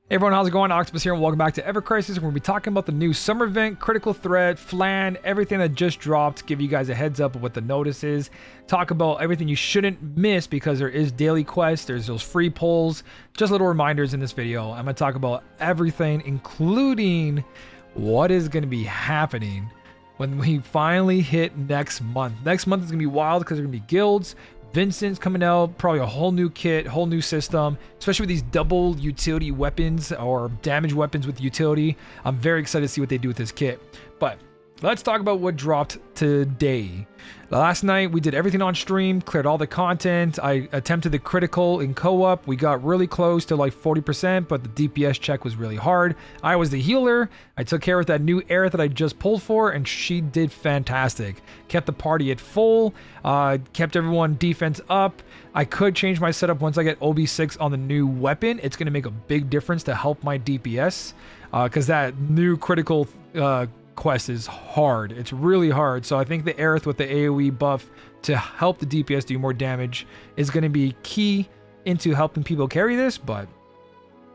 Hey everyone, how's it going? Octopus here and welcome back to evercrisis. We're going to be talking about the new summer event, critical threat, flan, everything that just dropped, give you guys a heads up of what the notice is, talk about everything you shouldn't miss because there is daily quests, there's those free polls, just little reminders in this video. I'm going to talk about everything, including what is going to be happening when we finally hit next month. Next month is going to be wild because there's going to be guilds. Vincent's coming out, probably a whole new kit, whole new system, especially with these double utility weapons or damage weapons with utility. I'm very excited to see what they do with this kit. But let's talk about what dropped today. Last night we did everything on stream, cleared all the content. I attempted the critical in co-op. We got really close to like 40%, but the DPS check was really hard. I was the healer. I took care of that new Aerith that I just pulled for, and she did fantastic. Kept the party at full, kept everyone defense up. I could change my setup once I get OB6 on the new weapon. It's going to make a big difference to help my DPS because that new critical quest is hard. It's really hard. So I think the Aerith with the AoE buff to help the DPS do more damage is going to be key into helping people carry this, but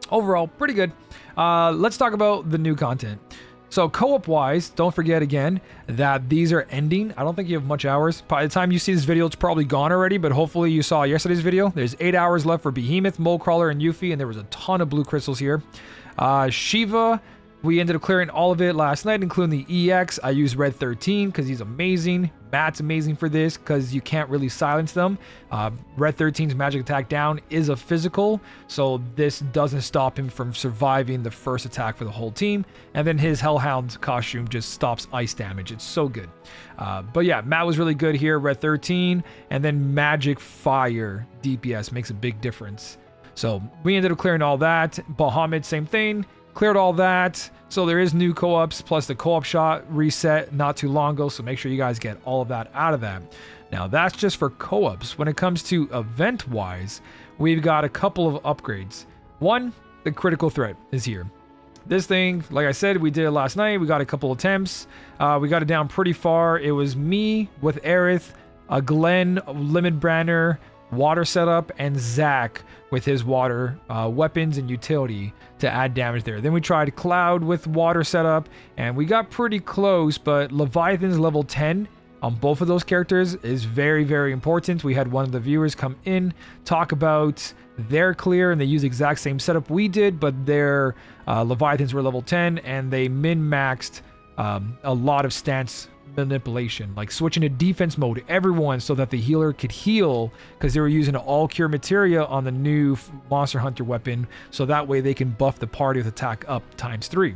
overall pretty good. Let's talk about the new content. So co-op wise, don't forget again that these are ending. I don't think you have much hours. By the time you see this video, it's probably gone already, but hopefully you saw yesterday's video. There's 8 hours left for Behemoth, Mole Crawler, and Yuffie, and there was a ton of blue crystals here. Shiva, we ended up clearing all of it last night, including the EX. I used Red 13 because he's amazing. Matt's amazing for this because you can't really silence them. Red 13's magic attack down is a physical, so this doesn't stop him from surviving the first attack for the whole team. And then his Hellhound costume just stops ice damage. It's so good. But yeah, Matt was really good here, Red 13. And then Magic Fire DPS makes a big difference. So we ended up clearing all that. Bahamut, same thing. Cleared all that. So there is new co-ops plus the co-op shot reset not too long ago. So make sure you guys get all of that out of that. Now that's just for co-ops. When it comes to event wise, we've got a couple of upgrades. One, the critical threat is here. This thing, like I said, we did it last night. We got a couple attempts. We got it down pretty far. It was me with Aerith, a Glenn, Limit Branner, water setup, and Zach with his water weapons and utility to add damage there. Then we tried Cloud with water setup and we got pretty close, but Leviathan's level 10 on both of those characters is very, very important. We had one of the viewers come in, talk about their clear, and they use the exact same setup we did, but their Leviathans were level 10 and they min-maxed a lot of stance manipulation, like switching to defense mode everyone so that the healer could heal because they were using all cure materia on the new monster hunter weapon, so that way they can buff the party with attack up ×3.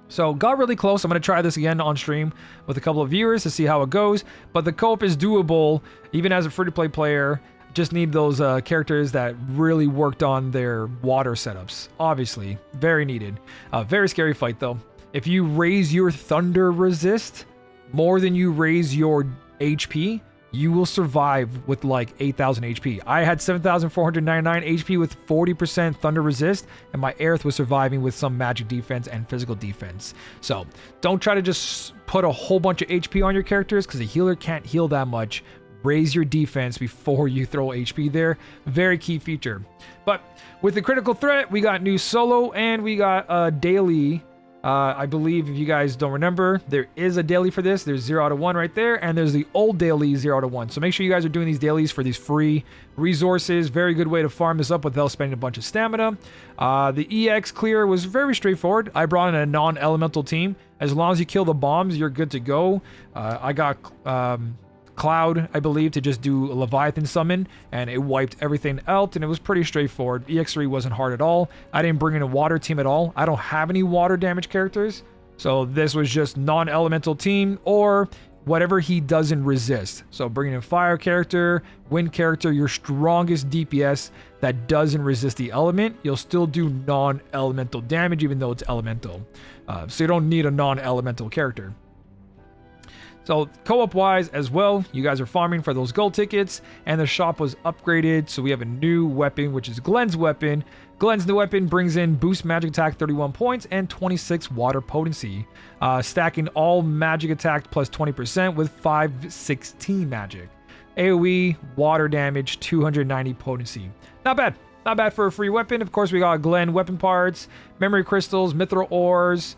So got really close. I'm going to try this again on stream with a couple of viewers to see how it goes, but the co-op is doable even as a free-to-play player. Just need those characters that really worked on their water setups. Obviously very needed. Very scary fight though. If you raise your thunder resist more than you raise your HP, you will survive with like 8,000 HP. I had 7,499 HP with 40% thunder resist, and my Aerith was surviving with some magic defense and physical defense. So don't try to just put a whole bunch of HP on your characters because a healer can't heal that much. Raise your defense before you throw HP there. Very key feature. But with the critical threat, we got new solo and we got a daily. I believe, if you guys don't remember, there is a daily for this. There's 0 out of 1 right there, and there's the old daily 0 out of 1. So make sure you guys are doing these dailies for these free resources. Very good way to farm this up without spending a bunch of stamina. The EX clear was very straightforward. I brought in a non-elemental team. As long as you kill the bombs, you're good to go. I got Cloud, I believe, to just do a Leviathan summon, and it wiped everything out, and it was pretty straightforward. EX3 wasn't hard at all. I didn't bring in a water team at all. I don't have any water damage characters, so this was just non-elemental team or whatever he doesn't resist. So bringing in fire character, wind character, your strongest DPS that doesn't resist the element, you'll still do non-elemental damage even though it's elemental. So you don't need a non-elemental character. So co-op wise as well, you guys are farming for those gold tickets, and the shop was upgraded. So we have a new weapon, which is Glenn's weapon. Glenn's new weapon brings in boost magic attack 31 points and 26 water potency, stacking all magic attack plus 20% with 516 magic. AoE, water damage, 290 potency. Not bad. Not bad for a free weapon. Of course, we got Glen weapon parts, memory crystals, mithril ores,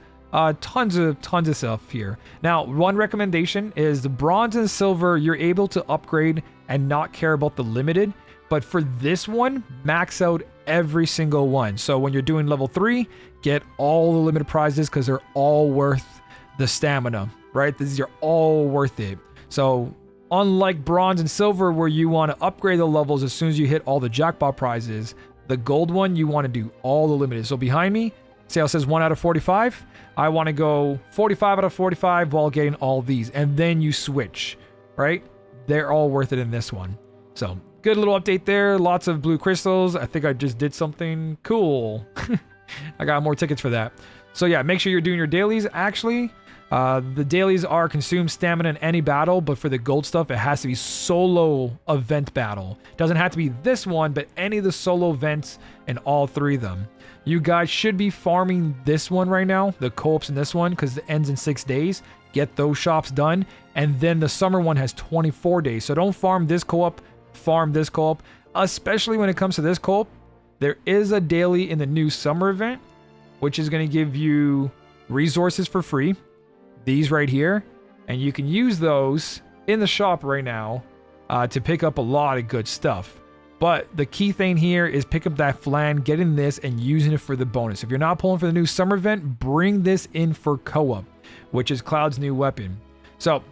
tons of stuff here. Now, one recommendation is the bronze and silver, you're able to upgrade and not care about the limited. But for this one, max out every single one. So when you're doing level 3, get all the limited prizes because they're all worth the stamina, right? These are all worth it. So unlike bronze and silver where you want to upgrade the levels as soon as you hit all the jackpot prizes, the gold one, you want to do all the limited. So behind me, see how it says 1 out of 45? I want to go 45 out of 45 while getting all these. And then you switch, right? They're all worth it in this one. So good little update there. Lots of blue crystals. I think I just did something cool. I got more tickets for that. So yeah, make sure you're doing your dailies. Actually, the dailies are consume stamina in any battle, but for the gold stuff, it has to be solo event battle. Doesn't have to be this one, but any of the solo events in all 3 of them. You guys should be farming this one right now, the co-ops in this one, because it ends in 6 days. Get those shops done. And then the summer one has 24 days. So don't farm this co-op, farm this co-op. Especially when it comes to this co-op, there is a daily in the new summer event, which is going to give you resources for free. These right here. And you can use those in the shop right now to pick up a lot of good stuff. But the key thing here is pick up that flan, getting this, and using it for the bonus. If you're not pulling for the new summer event, bring this in for co-op, which is Cloud's new weapon. So,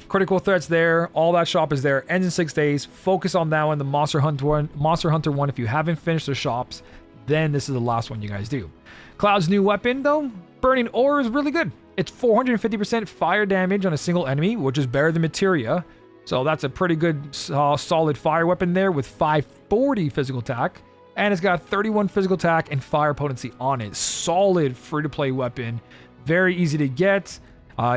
critical threats there. All that shop is there. Ends in 6 days. Focus on that one, the Monster Hunter one. If you haven't finished the shops, then this is the last one you guys do. Cloud's new weapon, though, Burning Ore, is really good. It's 450% fire damage on a single enemy, which is better than Materia. So that's a pretty good solid fire weapon there with 540 physical attack. And it's got 31 physical attack and fire potency on it. Solid free-to-play weapon. Very easy to get.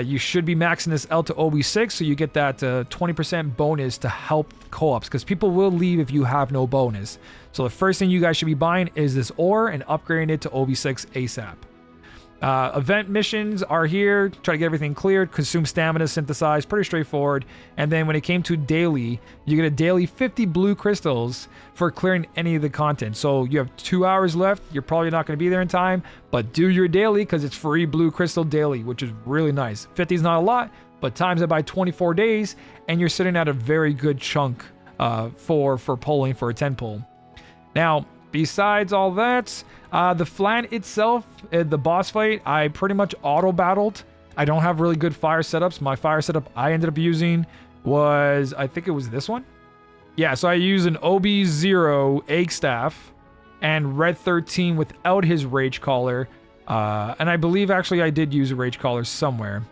You should be maxing this out to OB6, so you get that 20% bonus to help co-ops, because people will leave if you have no bonus. So the first thing you guys should be buying is this ore and upgrading it to OB6 ASAP. Event missions are here. Try to get everything cleared. Consume stamina, synthesize. Pretty straightforward. And then when it came to daily, you get a daily 50 blue crystals for clearing any of the content. So you have 2 hours left. You're probably not going to be there in time, but do your daily because it's free blue crystal daily, which is really nice. 50 is not a lot, but times it by 24 days, and you're sitting at a very good chunk for pulling for a 10 pull. Now, besides all that, the flan itself, the boss fight, I pretty much auto-battled. I don't have really good fire setups. My fire setup I ended up using was, I think it was this one. Yeah, so I used an OB0 Egg Staff and Red 13 without his Rage Collar. And I believe actually I did use a Rage Collar somewhere.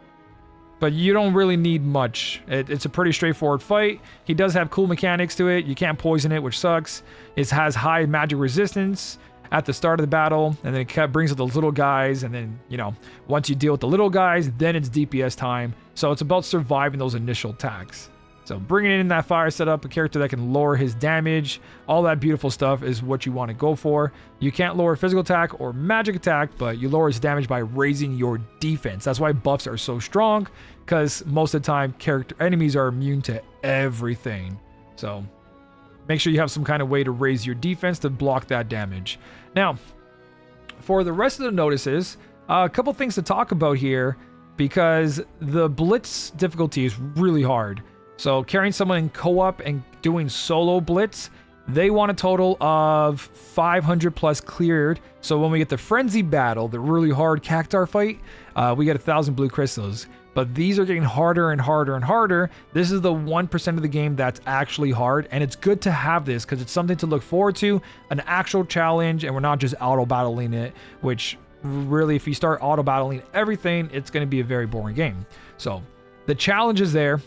But you don't really need much. It's a pretty straightforward fight. He does have cool mechanics to it. You can't poison it, which sucks. It has high magic resistance at the start of the battle, and then it brings up those little guys, and then, you know, once you deal with the little guys, then it's DPS time. So it's about surviving those initial attacks. So bringing in that fire setup, a character that can lower his damage, all that beautiful stuff is what you want to go for. You can't lower physical attack or magic attack, but you lower his damage by raising your defense. That's why buffs are so strong, because most of the time enemies are immune to everything. So make sure you have some kind of way to raise your defense to block that damage. Now, for the rest of the notices, a couple things to talk about here, because the Blitz difficulty is really hard. So carrying someone in co-op and doing solo Blitz, they want a total of 500 plus cleared. So when we get the Frenzy Battle, the really hard Cactar fight, we get 1,000 blue crystals. But these are getting harder and harder and harder. This is the 1% of the game that's actually hard. And it's good to have this because it's something to look forward to, an actual challenge, and we're not just auto-battling it, which really, if you start auto-battling everything, it's going to be a very boring game. So the challenge is there.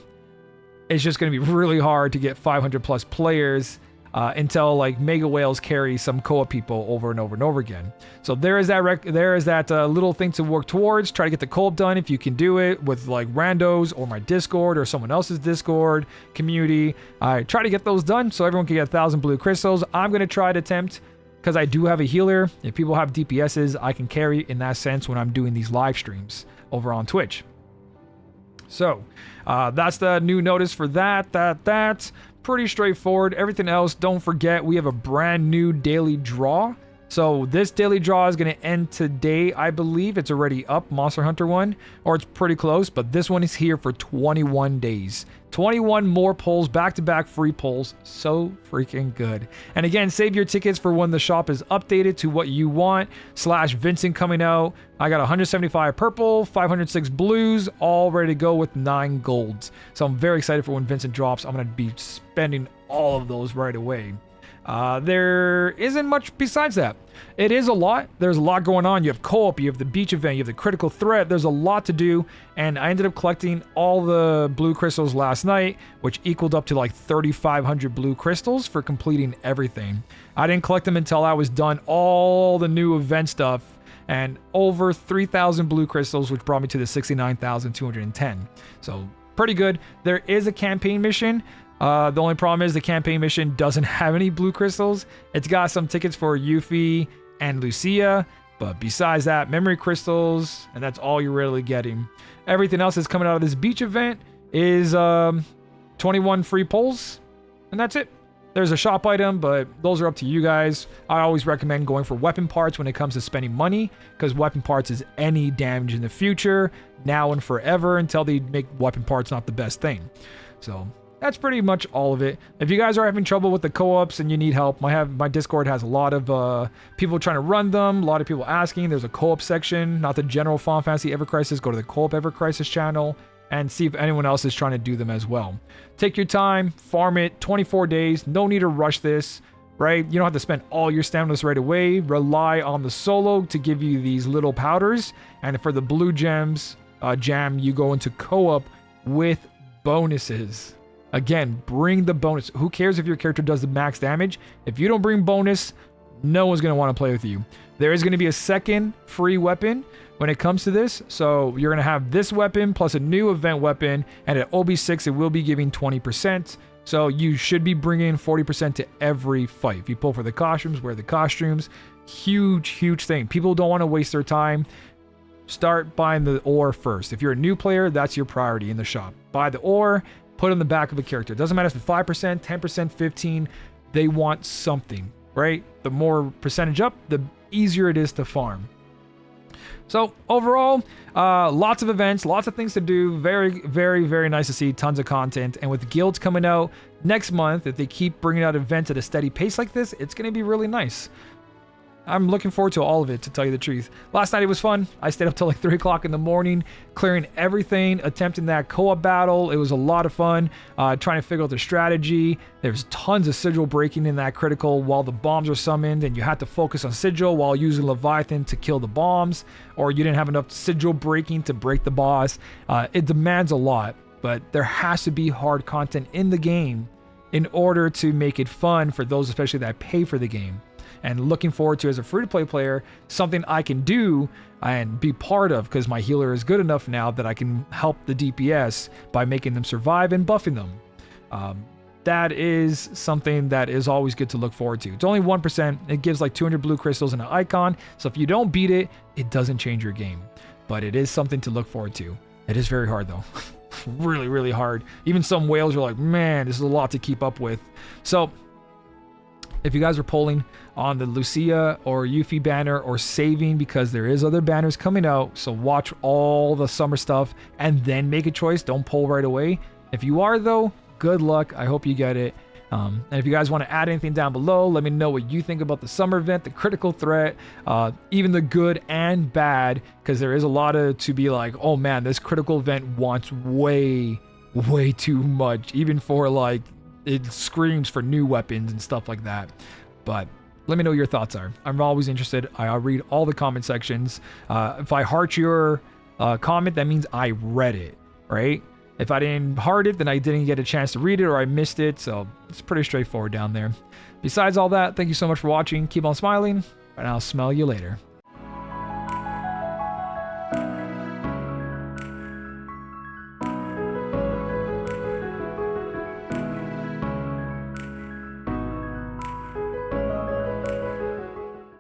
It's just going to be really hard to get 500 plus players until like Mega Whales carry some co-op people over and over and over again. So there is that little thing to work towards. Try to get the co-op done if you can do it with like randos or my Discord or someone else's Discord community. Try to get those done so everyone can get 1,000 blue crystals. I'm going to try to attempt, because I do have a healer. If people have DPSs, I can carry in that sense when I'm doing these live streams over on Twitch. So that's the new notice for that. Pretty straightforward. Everything else, don't forget, we have a brand new daily draw. So this daily draw is going to end today, I believe. It's already up, Monster Hunter one, or it's pretty close, but this one is here for 21 days. 21 more pulls, back-to-back free pulls. So freaking good. And again, save your tickets for when the shop is updated to what you want, / Vincent coming out. I got 175 purple, 506 blues, all ready to go with 9 golds. So I'm very excited for when Vincent drops. I'm going to be spending all of those right away. There isn't much besides that. It is a lot. There's a lot going on. You have co-op, you have the beach event, you have the critical threat. There's a lot to do, and I ended up collecting all the blue crystals last night, which equaled up to like 3,500 blue crystals for completing everything. I didn't collect them until I was done all the new event stuff, and over 3,000 blue crystals, which brought me to the 69,210. So pretty good. There is a campaign mission. The only problem is the campaign mission doesn't have any blue crystals. It's got some tickets for Yuffie and Lucia, but besides that, memory crystals, and that's all you're really getting. Everything else that's coming out of this beach event is 21 free pulls, and that's it. There's a shop item, but those are up to you guys. I always recommend going for weapon parts when it comes to spending money, because weapon parts is any damage in the future, now and forever, until they make weapon parts not the best thing. So that's pretty much all of it. If you guys are having trouble with the co-ops and you need help, my Discord has a lot of people trying to run them, a lot of people asking. There's a co-op section, not the general Final Fantasy evercrisis. Go to the co-op evercrisis channel and see if anyone else is trying to do them as well. Take your time, farm it, 24 days. No need to rush this, right? You don't have to spend all your stamina right away. Rely on the solo to give you these little powders. And for the blue gems, you go into co-op with bonuses. Again, bring the bonus. Who cares if your character does the max damage? If you don't bring bonus, no one's going to want to play with you. There is going to be a second free weapon when it comes to this. So you're going to have this weapon plus a new event weapon. And at OB6, it will be giving 20%. So you should be bringing 40% to every fight. If you pull for the costumes, wear the costumes. Huge, huge thing. People don't want to waste their time. Start buying the ore first. If you're a new player, that's your priority in the shop. Buy the ore. Put on the back of a character. It doesn't matter if it's 5%, 10%, 15%. They want something, right? The more percentage up, the easier it is to farm. So overall, lots of events, lots of things to do. Very, very, very nice to see. Tons of content. And with guilds coming out next month, if they keep bringing out events at a steady pace like this, it's going to be really nice. I'm looking forward to all of it, to tell you the truth. Last night it was fun. I stayed up till like 3 o'clock in the morning, clearing everything, attempting that co-op battle. It was a lot of fun, trying to figure out the strategy. There's tons of sigil breaking in that critical while the bombs are summoned, and you had to focus on sigil while using Leviathan to kill the bombs, or you didn't have enough sigil breaking to break the boss. It demands a lot, but there has to be hard content in the game in order to make it fun for those especially that pay for the game. And looking forward to, as a free-to-play player, something I can do and be part of, because my healer is good enough now that I can help the DPS by making them survive and buffing them. That is something that is always good to look forward to. It's only 1%. It gives like 200 blue crystals and an icon. So if you don't beat it, it doesn't change your game. But it is something to look forward to. It is very hard, though. Really, really hard. Even some whales are like, man, this is a lot to keep up with. So if you guys are polling on the Lucia or Yuffie banner or saving, because there is other banners coming out, so watch all the summer stuff and then make a choice. Don't poll right away. If you are, though, good luck. I hope you get it. And if you guys want to add anything down below, let me know what you think about the summer event, the critical threat, even the good and bad, because there is a lot of to be like, oh man, this critical event wants way too much, even for like, it screams for new weapons and stuff like that. But let me know what your thoughts are. I'm always interested. I'll read all the comment sections. If I heart your comment, that means I read it, right? If I didn't heart it, then I didn't get a chance to read it or I missed it. So it's pretty straightforward down there. Besides all that, thank you so much for watching. Keep on smiling, and I'll smell you later.